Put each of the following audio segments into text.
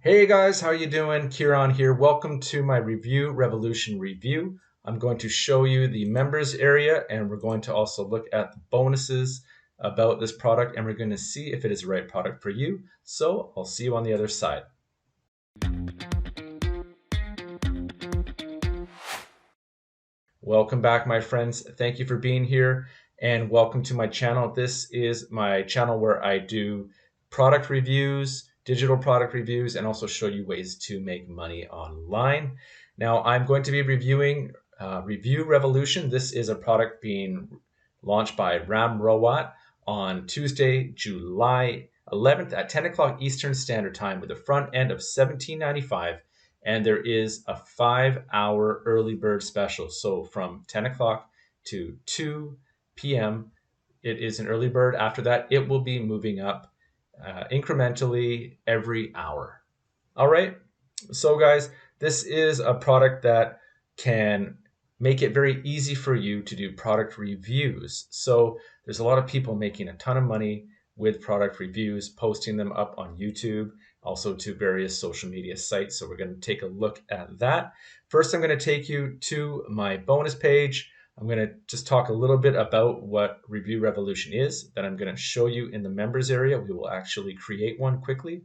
Hey guys, how you doing? Kieran here. Welcome to my Review Revolution review. I'm going to show you the members area and we're going to also look at the bonuses about this product and we're going to see if it is the right product for you. So I'll see you on the other side. Welcome back, my friends. Thank you for being here and welcome to my channel. This is my channel where I do product reviews, digital product reviews, and also show you ways to make money online. Now, I'm going to be reviewing Review Revolution. This is a product being launched by Ram Rawat on Tuesday, July 11th at 10 o'clock Eastern Standard Time with a front end of $17.95. And there is a 5-hour early bird special. So from 10 o'clock to 2 p.m., it is an early bird. After that, it will be moving up incrementally every hour. All right. So, guys, this is a product that can make it very easy for you to do product reviews. So, there's a lot of people making a ton of money with product reviews, posting them up on YouTube, also to various social media sites. So, we're going to take a look at that. First, I'm going to take you to my bonus page. I'm going to just talk a little bit about what Review Revolution is. Then I'm going to show you in the members area. We will actually create one quickly.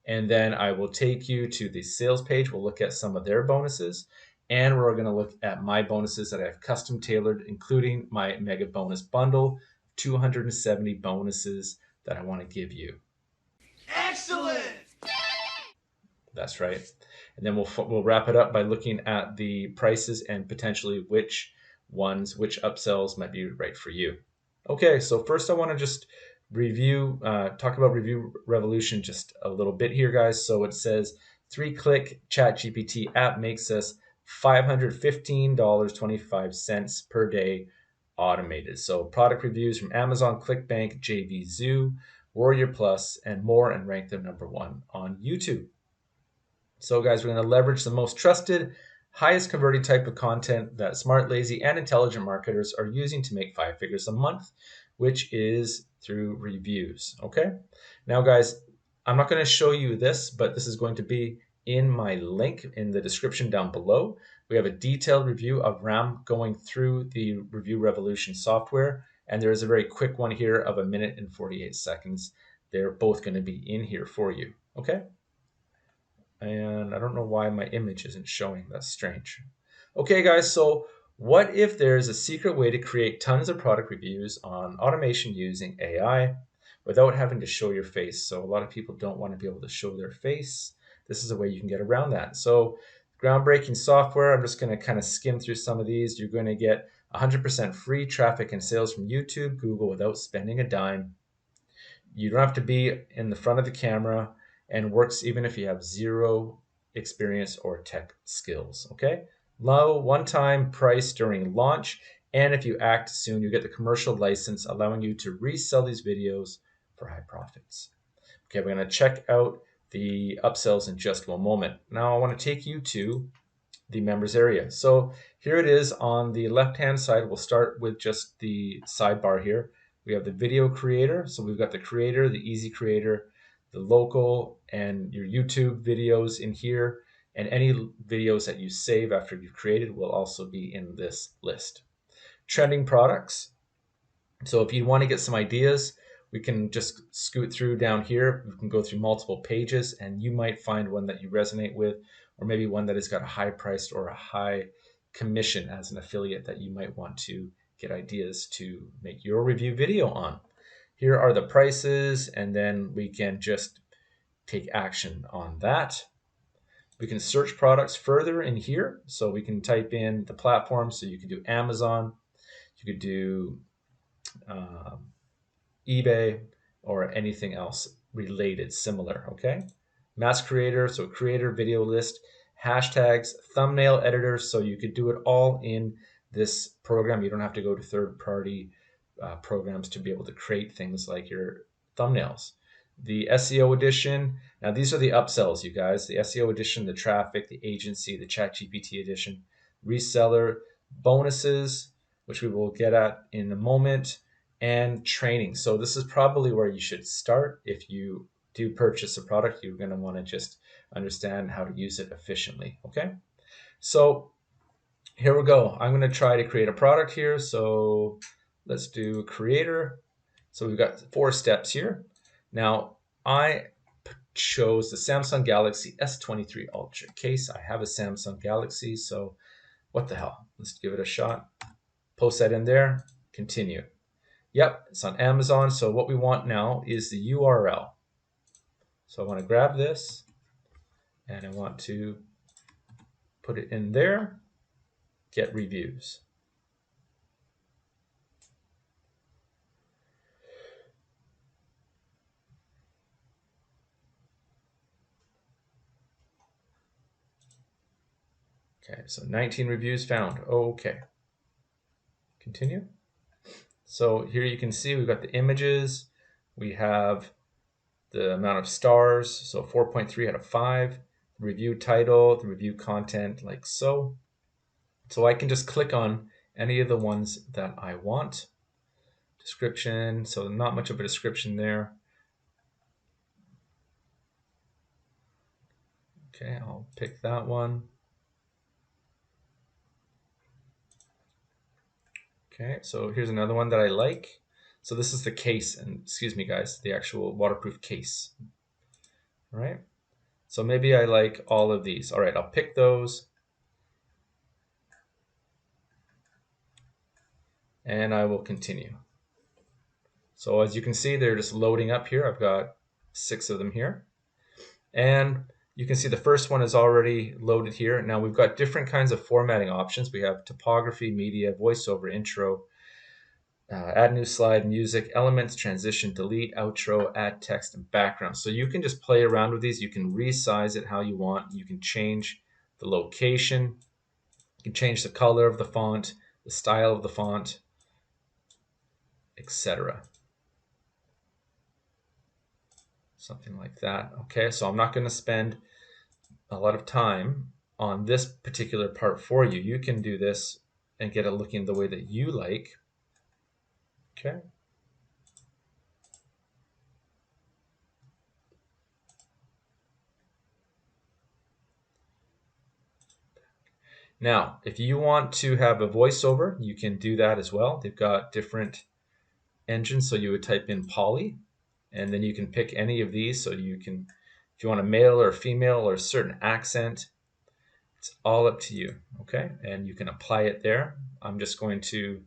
And then I will take you to the sales page. We'll look at some of their bonuses. And we're going to look at my bonuses that I've custom tailored, including my mega bonus bundle, 270 bonuses that I want to give you. Excellent! That's right. And then we'll wrap it up by looking at the prices and potentially which upsells might be right for you. Okay, so first I want to just talk about Review Revolution just a little bit here, guys. So it says 3-click ChatGPT app makes us $515.25 per day automated. So product reviews from Amazon, ClickBank, JV Zoo, Warrior Plus, and more, and rank them #1 on YouTube. So, guys, we're going to leverage the most trusted, highest converting type of content that smart, lazy, and intelligent marketers are using to make 5 figures a month, which is through reviews. Okay. Now, guys, I'm not going to show you this, but this is going to be in my link in the description down below. We have a detailed review of Ram going through the Review Revolution software, and there is a very quick one here of 1 minute and 48 seconds. They're both going to be in here for you. Okay. And I don't know why my image isn't showing. That's strange. Okay, guys, so what if there's a secret way to create tons of product reviews on automation using AI without having to show your face? So a lot of people don't want to be able to show their face. This is a way you can get around that. So groundbreaking software, I'm just going to kind of skim through some of these. You're going to get 100% free traffic and sales from YouTube, Google without spending a dime. You don't have to be in the front of the camera, and works even if you have zero experience or tech skills. Okay. Low one-time price during launch. And if you act soon, you get the commercial license allowing you to resell these videos for high profits. Okay, we're going to check out the upsells in just one moment. Now I want to take you to the members area. So here it is on the left-hand side. We'll start with just the sidebar here. We have the video creator. So we've got the creator, the easy creator, the local, and your YouTube videos in here. And any videos that you save after you've created will also be in this list. Trending products. So if you want to get some ideas, we can just scoot through down here. We can go through multiple pages and you might find one that you resonate with, or maybe one that has got a high price or a high commission as an affiliate that you might want to get ideas to make your review video on. Here are the prices, and then we can just take action on that. We can search products further in here. So we can type in the platform. So you can do Amazon, you could do eBay, or anything else related similar. Okay. Mass creator, so creator, video list, hashtags, thumbnail editor. So you could do it all in this program. You don't have to go to third-party programs to be able to create things like your thumbnails. The SEO edition. Now these are the upsells, you guys. The SEO edition, the traffic, the agency, the ChatGPT edition, reseller, bonuses, which we will get at in a moment, and training. So this is probably where you should start if you do purchase a product, you're going to want to just understand how to use it efficiently. Okay, so here we go. I'm going to try to create a product here. So let's do creator. So we've got 4 steps here. Now I chose the Samsung Galaxy S23 Ultra case. I have a Samsung Galaxy, so what the hell? Let's give it a shot. Post that in there. Continue. Yep, it's on Amazon. So what we want now is the URL. So I want to grab this and I want to put it in there. Get reviews. Okay, so 19 reviews found. Okay. Continue. So here you can see we've got the images. We have the amount of stars. So 4.3 out of 5. The review title, the review content, like so. So I can just click on any of the ones that I want. Description, so not much of a description there. Okay, I'll pick that one. Okay, so here's another one that I like. So this is the case, and excuse me guys, the actual waterproof case. All right, so maybe I like all of these. All right, I'll pick those. And I will continue. So as you can see, they're just loading up here. I've got 6 of them here. And you can see the first one is already loaded here. Now we've got different kinds of formatting options. We have typography, media, voiceover, intro, add new slide, music, elements, transition, delete, outro, add text, and background. So you can just play around with these. You can resize it how you want. You can change the location. You can change the color of the font, the style of the font, etc. Something like that. Okay, so I'm not going to spend a lot of time on this particular part for you. You can do this and get it looking the way that you like. Okay. Now, if you want to have a voiceover, you can do that as well. They've got different engines. So you would type in Poly, and then you can pick any of these. So you can, if you want a male or female or a certain accent, it's all up to you. Okay. And you can apply it there. I'm just going to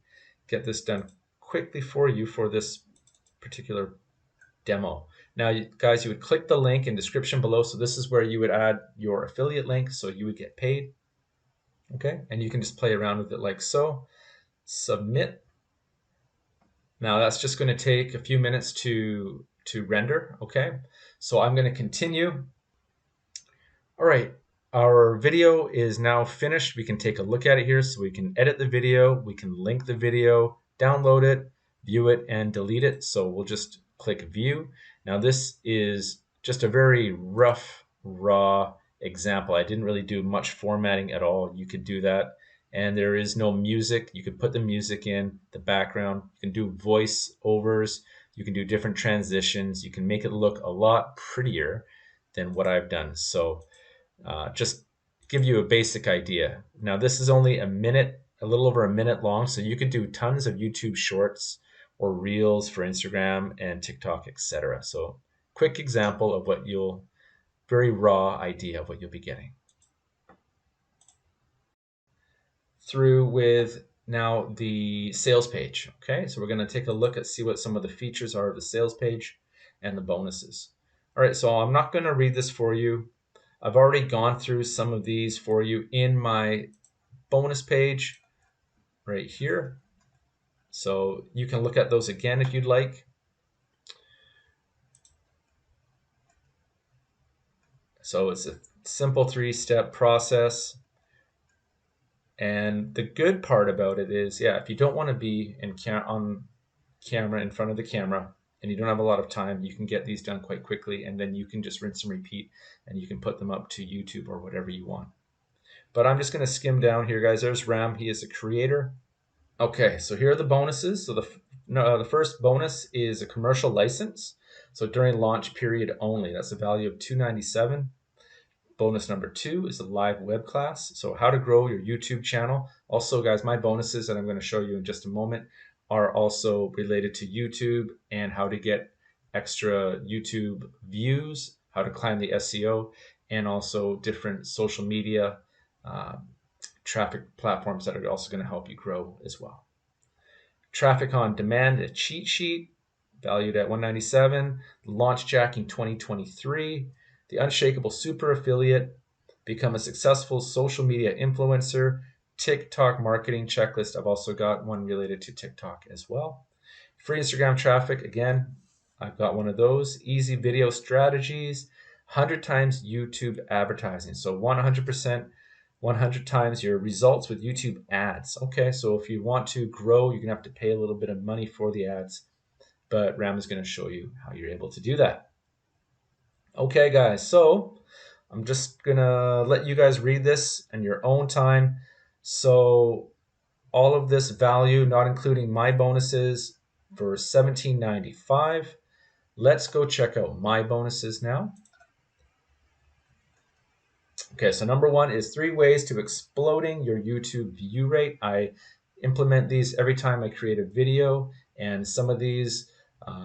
get this done quickly for you for this particular demo. Now, guys, you would click the link in description below. So this is where you would add your affiliate link, so you would get paid. Okay, and you can just play around with it like so. Submit. Now that's just going to take a few minutes to render. Okay, so I'm going to continue. All right, our video is now finished. We can take a look at it here. So we can edit the video, we can link the video, download it, view it, and delete it. So we'll just click view. Now this is just a very rough, raw example. I didn't really do much formatting at all. You could do that. And there is no music. You can put the music in, the background. You can do voice overs. You can do different transitions. You can make it look a lot prettier than what I've done. So just give you a basic idea. Now this is only a minute, a little over a minute long, so you could do tons of YouTube shorts or reels for Instagram and TikTok, etc. So quick example of what you'll, very raw idea of what you'll be getting. Through with now the sales page. Okay, so we're going to take a look at see what some of the features are of the sales page and the bonuses. All right, so I'm not going to read this for you. I've already gone through some of these for you in my bonus page right here. So you can look at those again if you'd like. So it's a simple 3-step process. And the good part about it is, yeah, if you don't want to be on camera, in front of the camera, and you don't have a lot of time, you can get these done quite quickly, and then you can just rinse and repeat, and you can put them up to YouTube or whatever you want. But I'm just going to skim down here, guys. There's Ram. He is a creator. Okay, so here are the bonuses. So the first bonus is a commercial license. So during launch period only, that's a value of $297. Bonus number 2 is a live web class. So how to grow your YouTube channel. Also, guys, my bonuses that I'm going to show you in just a moment are also related to YouTube and how to get extra YouTube views, how to climb the SEO, and also different social media uh, traffic platforms that are also going to help you grow as well. Traffic on Demand, a cheat sheet valued at 197. Launch Jacking 2023. The Unshakable Super Affiliate. Become a successful social media influencer. TikTok marketing checklist. I've also got one related to TikTok as well. Free Instagram traffic. Again, I've got one of those. Easy video strategies. 100 times YouTube advertising. So 100% 100 times your results with YouTube ads. Okay, so if you want to grow, you're going to have to pay a little bit of money for the ads, but Ram is going to show you how you're able to do that. Okay, guys, so I'm just going to let you guys read this in your own time. So all of this value, not including my bonuses, for $17.95. Let's go check out my bonuses now. Okay, so number 1 is 3 ways to exploding your YouTube view rate. I implement these every time I create a video, and some of these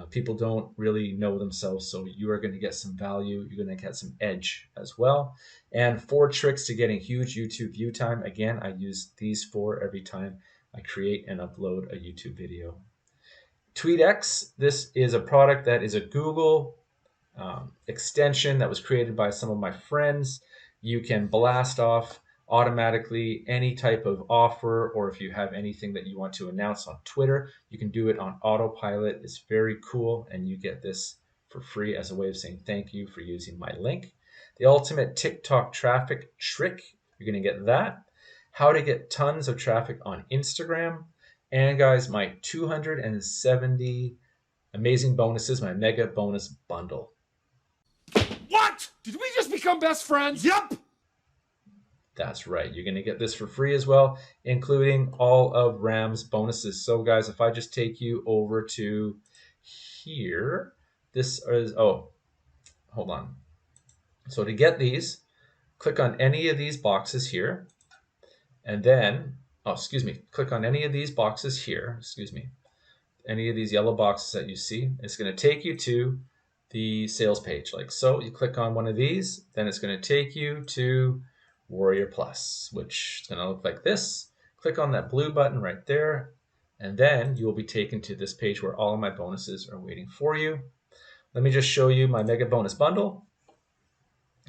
people don't really know themselves, so you are going to get some value. You're going to get some edge as well. And 4 tricks to getting huge YouTube view time. Again, I use these 4 every time I create and upload a YouTube video. TweetX, this is a product that is a Google extension that was created by some of my friends. You can blast off automatically any type of offer, or if you have anything that you want to announce on Twitter, you can do it on autopilot. It's very cool, and you get this for free as a way of saying thank you for using my link. The ultimate TikTok traffic trick, you're going to get that. How to get tons of traffic on Instagram. And guys, my 270 amazing bonuses, my mega bonus bundle. What? Did we just become best friends? Yup. That's right. You're going to get this for free as well, including all of Ram's bonuses. So, guys, if I just take you over to here, this is, oh, hold on. So to get these, click on any of these boxes here, and then, oh, excuse me, click on any of these boxes here, excuse me, any of these yellow boxes that you see. It's going to take you to the sales page like so. You click on one of these, then it's going to take you to Warrior Plus, which is going to look like this. Click on that blue button right there, and then you will be taken to this page where all of my bonuses are waiting for you. Let me just show you my mega bonus bundle.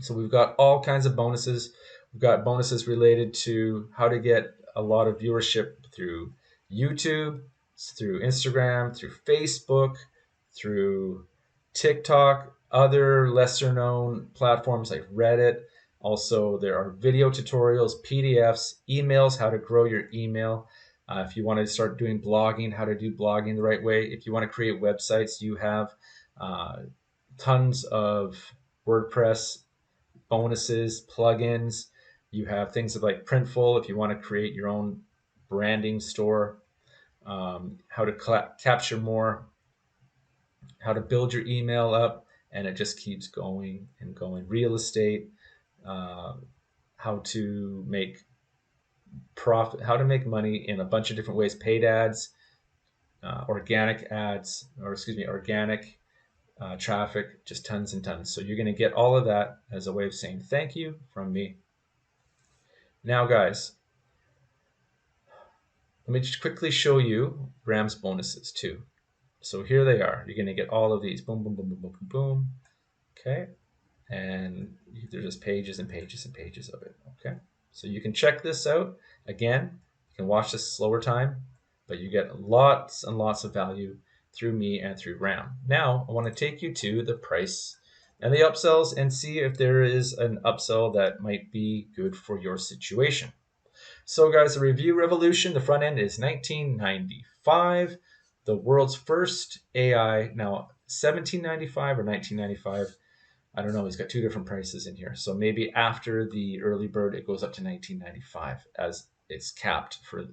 So we've got all kinds of bonuses. We've got bonuses related to how to get a lot of viewership through YouTube, through Instagram, through Facebook, through TikTok, other lesser known platforms like Reddit. Also, there are video tutorials, PDFs, emails, how to grow your email. If you want to start doing blogging, how to do blogging the right way. If you want to create websites, you have tons of WordPress bonuses, plugins. You have things like Printful if you want to create your own branding store, how to capture more, how to build your email up, and it just keeps going and going. Real estate, uh, how to make profit, how to make money in a bunch of different ways, paid ads, organic ads, or excuse me, organic traffic, just tons and tons. So you're going to get all of that as a way of saying thank you from me. Now, guys, let me just quickly show you Ram's bonuses too. So here they are. You're going to get all of these. Boom, boom, boom, boom, boom, boom, boom. Okay. And there's just pages and pages and pages of it. Okay. So you can check this out. Again, you can watch this slower time, but you get lots and lots of value through me and through Ram. Now, I want to take you to the price and the upsells and see if there is an upsell that might be good for your situation. So, guys, the review revolution, the front end is $19.95. The world's first AI, now $17.95 or $19.95. I don't know. He's got 2 different prices in here. So maybe after the early bird, it goes up to $19.95 as it's capped for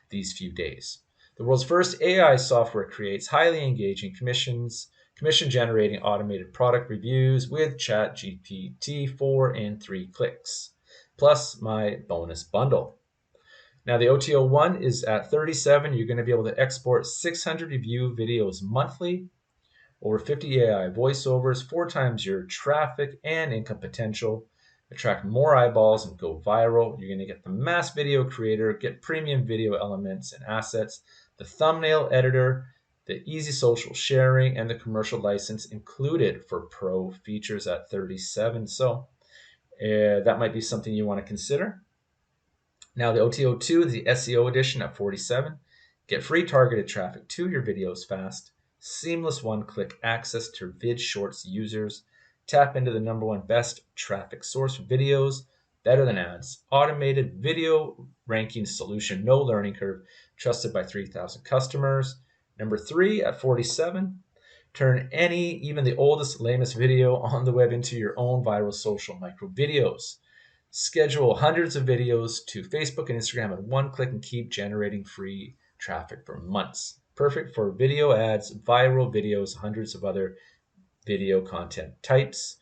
these few days. The world's first AI software creates highly engaging commissions commission generating automated product reviews with ChatGPT 4 in 3 clicks, plus my bonus bundle. Now the OTO one is at 37. You're going to be able to export 600 review videos monthly, over 50 AI voiceovers, 4 times your traffic and income potential, attract more eyeballs and go viral. You're going to get the mass video creator, get premium video elements and assets, the thumbnail editor, the easy social sharing, and the commercial license included for pro features at 37. So that might be something you want to consider. Now the OTO2 is the SEO edition at 47. Get free targeted traffic to your videos fast, seamless one-click access to vid shorts users, tap into the #1 best traffic source for videos, better than ads, automated video ranking solution, no learning curve, trusted by 3,000 customers. Number 3 at 47, turn any, even the oldest, lamest video on the web into your own viral social micro videos. Schedule hundreds of videos to Facebook and Instagram at one click and keep generating free traffic for months. Perfect for video ads, viral videos, hundreds of other video content types.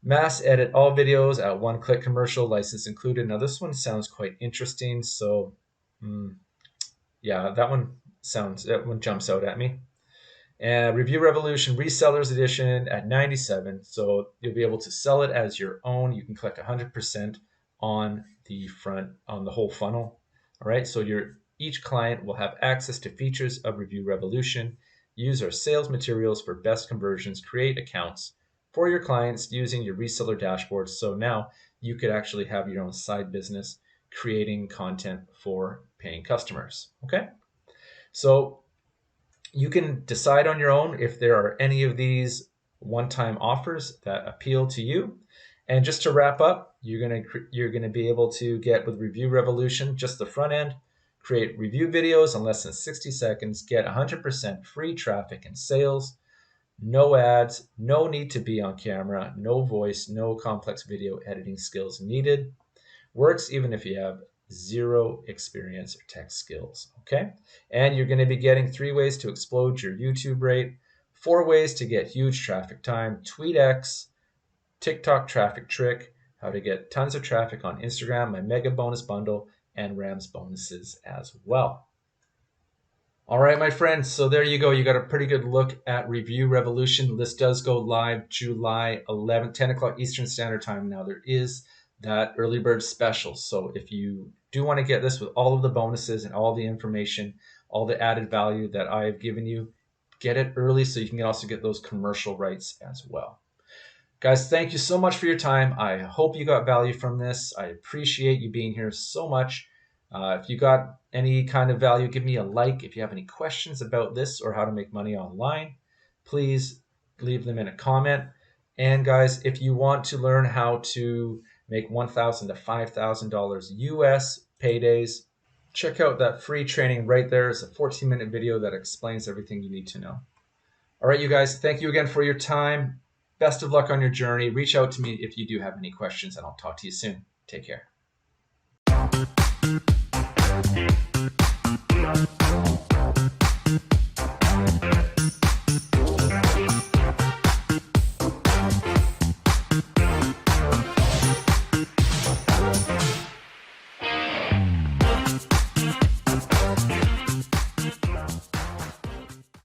Mass edit all videos at one click, commercial license included. Now this one sounds quite interesting. So yeah, that one jumps out at me. And Review Revolution Resellers Edition at 97. So you'll be able to sell it as your own. You can collect 100% on the whole funnel. All right. So each client will have access to features of Review Revolution. Use our sales materials for best conversions. Create accounts for your clients using your reseller dashboard. So now you could actually have your own side business creating content for paying customers. Okay. So you can decide on your own if there are any of these one-time offers that appeal to you. And just to wrap up, you're going to be able to get with Review Revolution just the front end, create review videos in less than 60 seconds, get 100% free traffic and sales, no ads, no need to be on camera, no voice, no complex video editing skills needed. Works even if you have zero experience or tech skills, okay? And you're going to be getting 3 ways to explode your YouTube rate, 4 ways to get huge traffic time, TweetX, TikTok traffic trick, how to get tons of traffic on Instagram, my mega bonus bundle, and Rams bonuses as well. All right, my friends, so there you go. You got a pretty good look at Review Revolution. This does go live July 11th, 10 o'clock Eastern Standard Time. Now, there is that early bird special. So if you do want to get this with all of the bonuses and all the information, all the added value that I have given you, get it early so you can also get those commercial rights as well. Guys, thank you so much for your time. I hope you got value from this. I appreciate you being here so much. If you got any kind of value, give me a like. If you have any questions about this or how to make money online, please leave them in a comment. And guys, if you want to learn how to make $1,000 to $5,000 US paydays, check out that free training right there. It's a 14-minute video that explains everything you need to know. All right, you guys, thank you again for your time. Best of luck on your journey. Reach out to me if you do have any questions, and I'll talk to you soon. Take care.